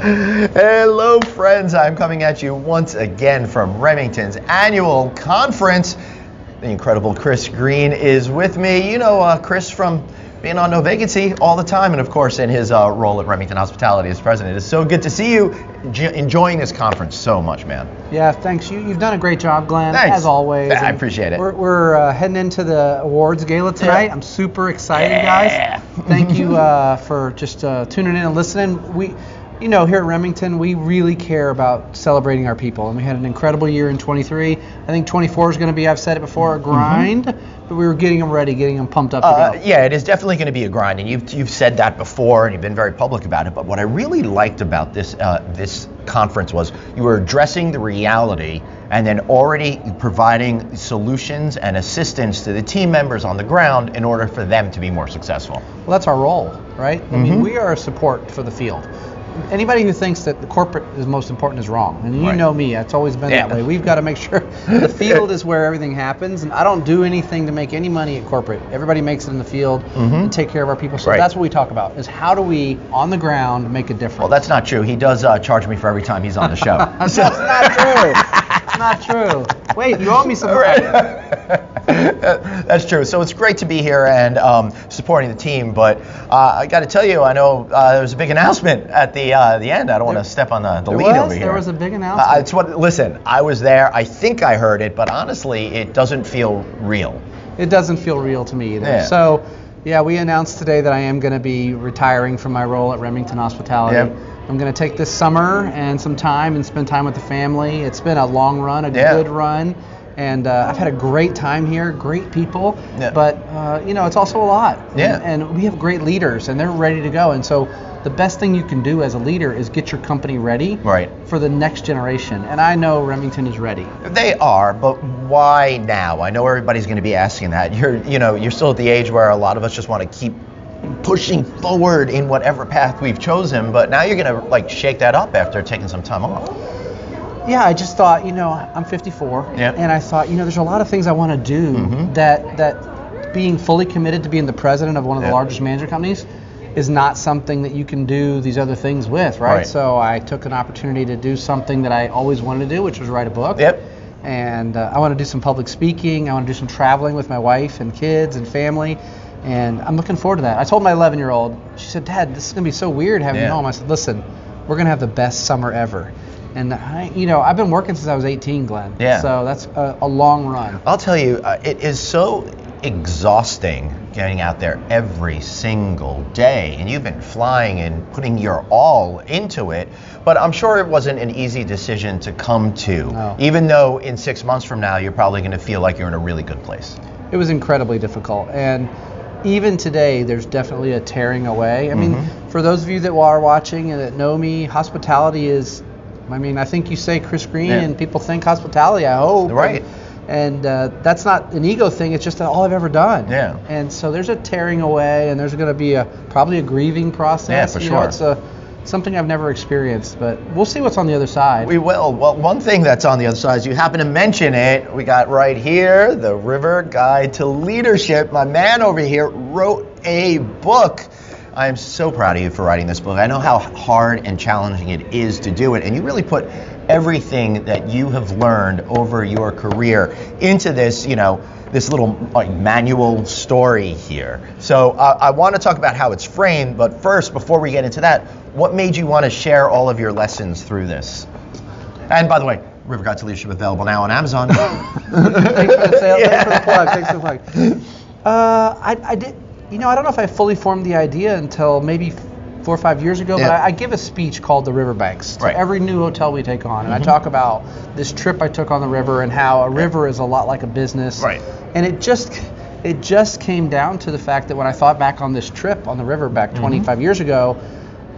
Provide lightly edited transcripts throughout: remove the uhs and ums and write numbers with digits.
Hello, friends. I'm coming at you once again from Remington's annual conference. The incredible Chris Green is with me. You know Chris from being on No Vacancy all the time, and of course in his role at Remington Hospitality as president. It's so good to see you enjoying this conference so much, man. Yeah, thanks. You've done a great job, Glenn, Thanks. as always. I appreciate it. We're heading into the awards gala tonight. Yeah. I'm super excited, guys. Thank you for just tuning in and listening. Here at Remington, we really care about celebrating our people, and we had an incredible year in 23. I think 24 is going to be, I've said it before, a grind, but we were getting them ready, getting them pumped up to go. Yeah, it is definitely going to be a grind, and you've said that before, and you've been very public about it. But what I really liked about this conference was you were addressing the reality and then already providing solutions and assistance to the team members on the ground in order for them to be more successful. Well, that's our role, right? I mean, we are a support for the field. Anybody who thinks that the corporate is most important is wrong. And you know me, it's always been that way. We've got to make sure the field is where everything happens. And I don't do anything to make any money at corporate. Everybody makes it in the field and take care of our people. So that's what we talk about, is how do we, on the ground, make a difference. Well, that's not true. He does charge me for every time he's on the show. That's not true. It's not true. Wait, you owe me some money. That's true. So it's great to be here and supporting the team. But I got to tell you, I know there was a big announcement at the end. I don't want to step on the lead over here. There was a big announcement. Listen, I was there. I think I heard it, but honestly, it doesn't feel real. It doesn't feel real to me either. Yeah. So, we announced today that I am going to be retiring from my role at Remington Hospitality. Yep. I'm going to take this summer and some time and spend time with the family. It's been a long run, a good run. And I've had a great time here, great people, but it's also a lot. Yeah. And we have great leaders, and they're ready to go. And so the best thing you can do as a leader is get your company ready for the next generation. And I know Remington is ready. They are, but why now? I know everybody's going to be asking that. You're still at the age where a lot of us just want to keep pushing forward in whatever path we've chosen, but now you're going to shake that up after taking some time off. Yeah, I just thought, I'm 54, and I thought, there's a lot of things I want to do that being fully committed to being the president of one of the largest management companies is not something that you can do these other things with, right? So I took an opportunity to do something that I always wanted to do, which was write a book. And I want to do some public speaking. I want to do some traveling with my wife and kids and family, and I'm looking forward to that. I told my 11-year-old, she said, "Dad, this is going to be so weird having you home." I said, "Listen, we're going to have the best summer ever." And I've been working since I was 18, Glenn. So that's a long run. I'll tell you, it is so exhausting getting out there every single day. And you've been flying and putting your all into it. But I'm sure it wasn't an easy decision to come to. No. Even though in 6 months from now, you're probably going to feel like you're in a really good place. It was incredibly difficult. And even today, there's definitely a tearing away. I mean, for those of you that are watching and that know me, hospitality is... I think you say Chris Green and people think hospitality, I hope. Right. And that's not an ego thing, it's just all I've ever done. Yeah. And so there's a tearing away, and there's going to be probably a grieving process. Yeah, for sure. It's something I've never experienced, but we'll see what's on the other side. We will. Well, one thing that's on the other side is you happen to mention it. We got right here, The River Guide to Leadership. My man over here wrote a book. I am so proud of you for writing this book. I know how hard and challenging it is to do it, and you really put everything that you have learned over your career into this, this little manual story here. So I want to talk about how it's framed, but first, before we get into that, what made you want to share all of your lessons through this? And by the way, River Guide to Leadership available now on Amazon. Thanks for the sale. Thanks for the plug. I did. I don't know if I fully formed the idea until maybe 4 or 5 years ago, but I give a speech called The Riverbanks to every new hotel we take on. And I talk about this trip I took on the river and how a river is a lot like a business. And it just came down to the fact that when I thought back on this trip on the river back 25 years ago,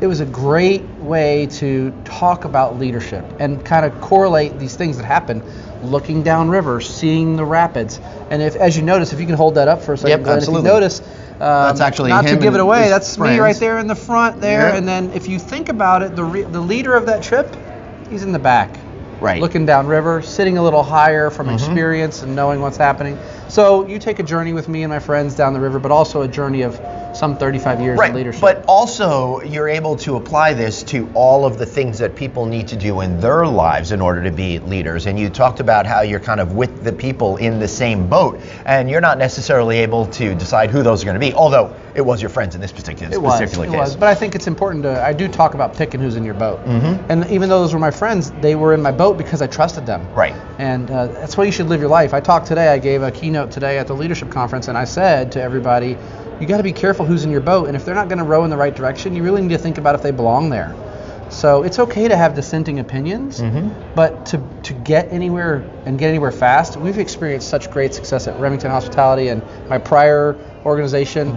it was a great way to talk about leadership and kind of correlate these things that happen, looking down river, seeing the rapids. And as you notice, if you can hold that up for a second, Glenn, absolutely. if you notice, that's actually not him to give it away, that's friends. me right there in the front there. And then if you think about it, the leader of that trip, he's in the back. Looking down river, sitting a little higher from experience and knowing what's happening. So you take a journey with me and my friends down the river, but also a journey of some 35 years of leadership. But also you're able to apply this to all of the things that people need to do in their lives in order to be leaders. And you talked about how you're kind of with the people in the same boat, and you're not necessarily able to decide who those are going to be, although it was your friends in this particular case. It was, but I think it's important I do talk about picking who's in your boat. And even though those were my friends, they were in my boat because I trusted them. Right. And that's why you should live your life. I gave a keynote today at the leadership conference, and I said to everybody, you got to be careful who's in your boat, and if they're not going to row in the right direction, you really need to think about if they belong there. So it's okay to have dissenting opinions, but to get anywhere and get anywhere fast, we've experienced such great success at Remington Hospitality and my prior organization,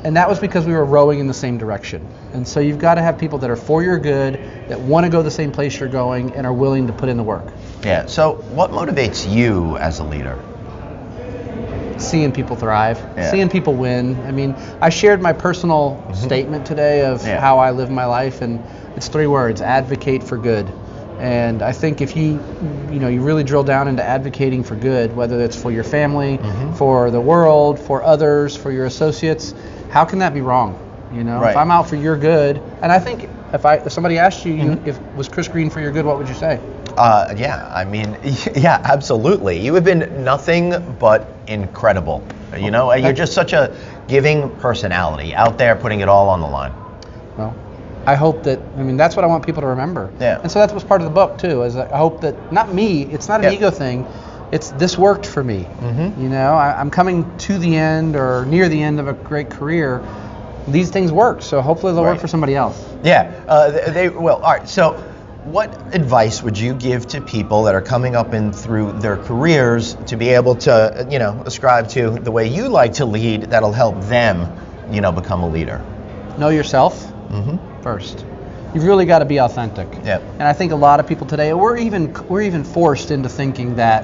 and that was because we were rowing in the same direction. And so you've got to have people that are for your good, that want to go the same place you're going, and are willing to put in the work. Yeah, so what motivates you as a leader? Seeing people thrive, seeing people win. I mean, I shared my personal statement today of how I live my life, and it's 3 words: advocate for good. And I think if you really drill down into advocating for good, whether it's for your family, for the world, for others, for your associates, how can that be wrong? If I'm out for your good, and I think if somebody asked you, if was Chris Green for your good, what would you say? Yeah, absolutely. You have been nothing but incredible. You're just such a giving personality out there, putting it all on the line. Well, I hope that's what I want people to remember. Yeah. And so that's what's part of the book too, is I hope that, not me, it's not an ego thing, it's this worked for me. I'm coming to the end or near the end of a great career. These things work, so hopefully they'll work for somebody else. Yeah, they will. All right, so what advice would you give to people that are coming up and through their careers to be able to, ascribe to the way you like to lead that'll help them, become a leader? Know yourself first. You've really got to be authentic. Yeah. And I think a lot of people today, we're even forced into thinking that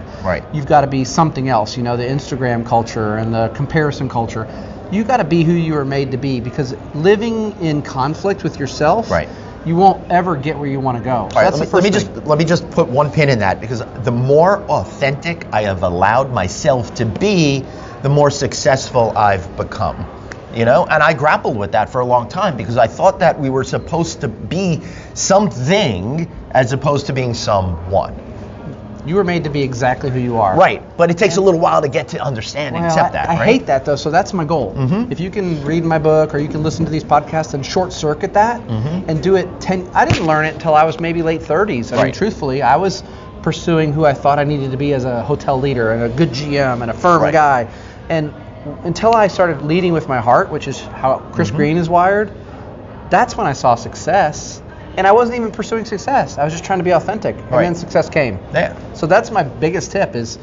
you've got to be something else. The Instagram culture and the comparison culture. You got to be who you were made to be, because living in conflict with yourself, you won't ever get where you want to go. So let me just put one pin in that, because the more authentic I have allowed myself to be, the more successful I've become. And I grappled with that for a long time, because I thought that we were supposed to be something as opposed to being someone. You were made to be exactly who you are. Right, but it takes a little while to get to understand and accept that, I hate that, though, so that's my goal. If you can read my book or you can listen to these podcasts and short circuit that and do it I didn't learn it until I was maybe late 30s. I mean, truthfully, I was pursuing who I thought I needed to be as a hotel leader and a good GM and a firm guy. And until I started leading with my heart, which is how Chris Green is wired, that's when I saw success. And I wasn't even pursuing success. I was just trying to be authentic. And then success came. Yeah. So that's my biggest tip, is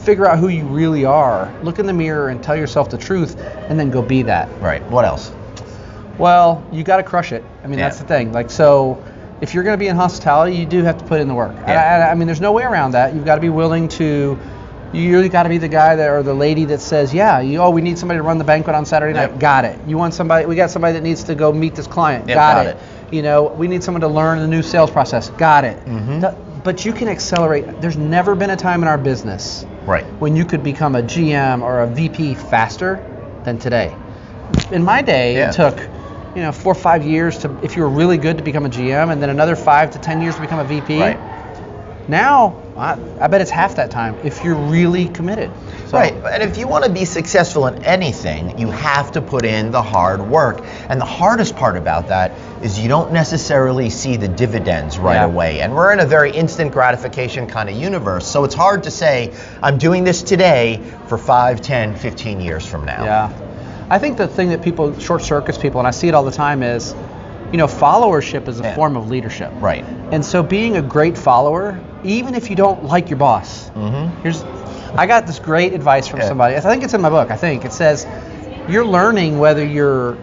figure out who you really are. Look in the mirror and tell yourself the truth, and then go be that. Right. What else? Well, you got to crush it. I mean, that's the thing. So if you're going to be in hospitality, you do have to put in the work. Yeah. I mean, there's no way around that. You've got to be willing to. You really got to be the guy or the lady that says, we need somebody to run the banquet on Saturday night. Got it. We got somebody that needs to go meet this client. Got it. We need someone to learn the new sales process. Got it. But you can accelerate. There's never been a time in our business when you could become a GM or a VP faster than today. In my day, it took 4 or 5 years if you were really good, to become a GM, and then another 5 to 10 years to become a VP. Now, I bet it's half that time if you're really committed. So. Right, and if you want to be successful in anything, you have to put in the hard work. And the hardest part about that is you don't necessarily see the dividends right away. And we're in a very instant gratification kind of universe. So it's hard to say, I'm doing this today for 5, 10, 15 years from now. Yeah. I think the thing that short circuits people, and I see it all the time, is, followership is a form of leadership. Right. And so being a great follower, even if you don't like your boss, I got this great advice from somebody. I think it's in my book. I think it says, you're learning whether you're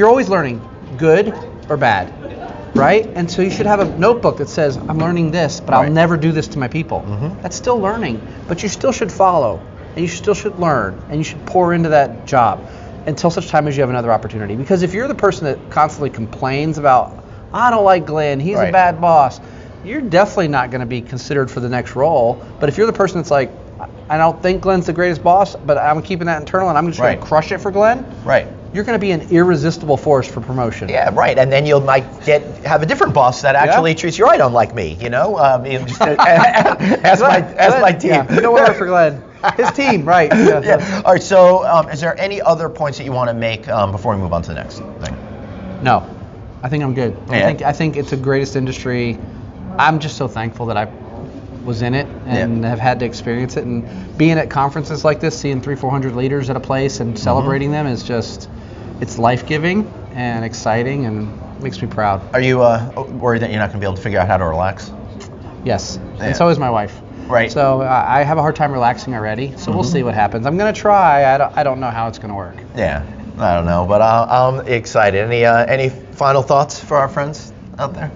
always learning, good or bad, right? And so you should have a notebook that says, I'm learning this, but I'll never do this to my people. That's still learning, but you still should follow, and you still should learn, and you should pour into that job until such time as you have another opportunity. Because if you're the person that constantly complains about, I don't like Glenn, he's a bad boss, you're definitely not going to be considered for the next role. But if you're the person that's like, I don't think Glenn's the greatest boss, but I'm keeping that internal, and I'm just going to crush it for Glenn. Right. You're going to be an irresistible force for promotion. Yeah, right. And then you might have a different boss that actually treats you right, unlike me. You know, just as my team. Yeah, you know what work for Glenn. His team, right? Yeah. All right. So, is there any other points that you want to make before we move on to the next thing? No, I think I'm good. Yeah. I think it's the greatest industry. I'm just so thankful that I was in it and have had to experience it, and being at conferences like this, seeing 300-400 leaders at a place and celebrating them is just, it's life-giving and exciting and makes me proud. Are you worried that you're not going to be able to figure out how to relax? Yes, and so is my wife. Right. So I have a hard time relaxing already, so we'll see what happens. I'm going to try. I don't know how it's going to work. Yeah, I don't know, but I'm excited. Any final thoughts for our friends out there?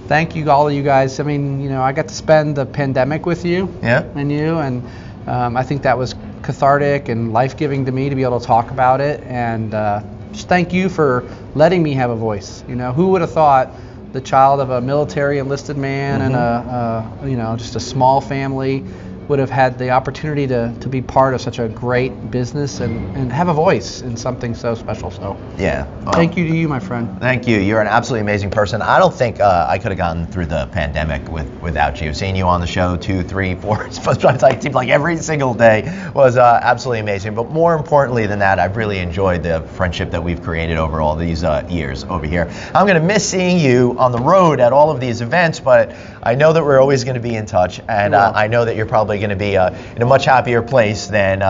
Thank you, all of you guys. I mean, I got to spend the pandemic with you and I think that was cathartic and life-giving to me to be able to talk about it. And just thank you for letting me have a voice. Who would have thought the child of a military enlisted man and just a small family would have had the opportunity to be part of such a great business and have a voice in something so special. So thank you to you, my friend. Thank you. You're an absolutely amazing person. I don't think I could have gotten through the pandemic without you. Seeing you on the show 2, 3, 4, it seems like every single day was absolutely amazing. But more importantly than that, I've really enjoyed the friendship that we've created over all these years over here. I'm going to miss seeing you on the road at all of these events, but I know that we're always going to be in touch, and I know that you're probably going to be in a much happier place than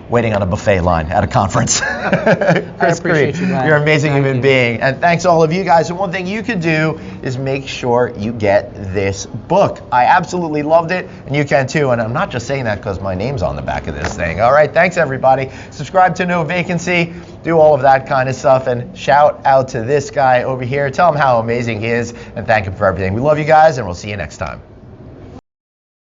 waiting on a buffet line at a conference. I appreciate you, Glenn. You're an amazing human being. And thanks to all of you guys. And one thing you could do is make sure you get this book. I absolutely loved it, and you can too. And I'm not just saying that because my name's on the back of this thing. All right, thanks everybody. Subscribe to No Vacancy. Do all of that kind of stuff. And shout out to this guy over here. Tell him how amazing he is, and thank him for everything. We love you guys, and we'll see you next time.